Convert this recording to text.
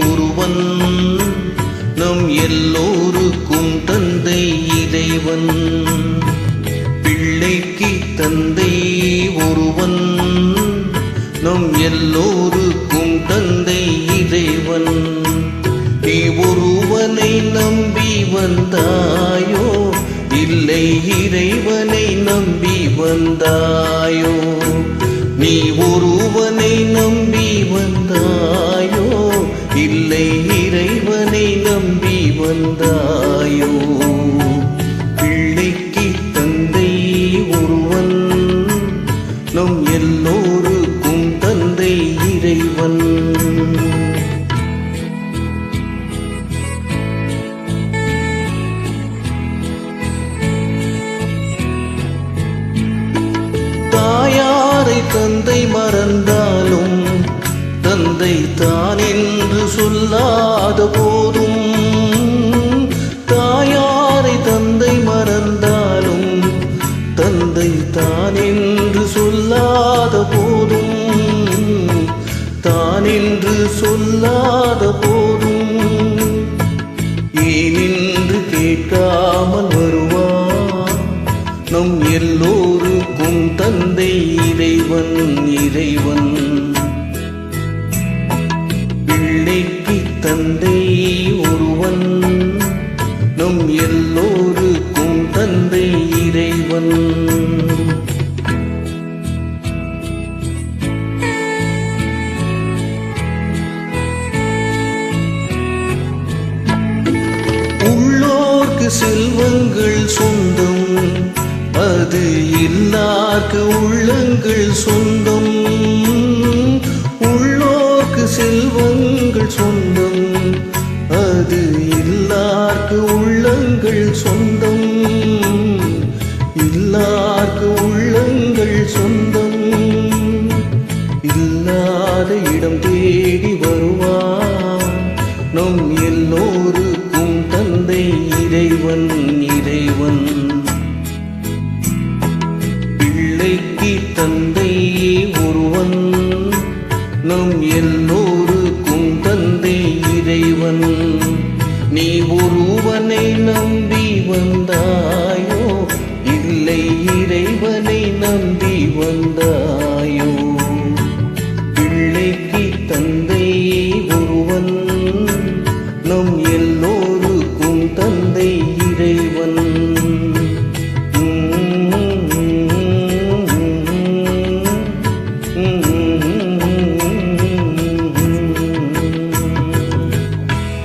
ஒருவன், நம் எல்லோருக்கும் தந்தை இறைவன். பிள்ளைக்கு தந்தை ஒருவன், நம் எல்லோருக்கும் தந்தை இறைவன். நீ ஒருவனை நம்பி வந்தாயோ, இல்லை இறைவனை நம்பி வந்தாயோ? நீ ஒருவனை நம்பி வந்தாயோ, இல்லை இறைவனை நம்பி வந்தாயோ? பிள்ளைக்கு தந்தை ஒருவன், நம் எல்லோருக்கும் தந்தை இறைவன். தாயாரை தந்தை மறந்தாலும் தந்தை தான் என்று சொல்லாத போதும், தாயாரை தந்தை மறந்தாலும் தந்தை தான் என்று சொல்லாத போதும், தான் என்று சொல்லாத போதும், ஏனென்று கேட்காமல் வருவான் நம் எல்லோருக்கும் தந்தை இறைவன். இறைவன் பிள்ளைக்கு தந்தை ஒருவன், நம் எல்லோருக்கும் தந்தை இறைவன். உள்ளோர்க்கு செல்வங்கள் சொந்தம், அது இல்லார்க்கு உள்ளங்கள் சொந்தம். உள்ளோர்க்கு செல்வங்கள் சொந்தம், அது இல்லார்க்கு உள்ளங்கள் சொந்தம். இல்லார்க்கு உள்ளங்கள் சொந்தம். இல்லாத இடம் தேடி வருவான் நம் எல்லோருக்கும் தந்தை இறைவன். இறைவன் பிள்ளைக்கு தந்தை ஒருவன், நம் எல்லோருக்கும் தந்தை இறைவன். நீ ஒருவனை நம்பி வந்தாயோ, இல்லை இறைவனை நம்பி வந்தாயோ?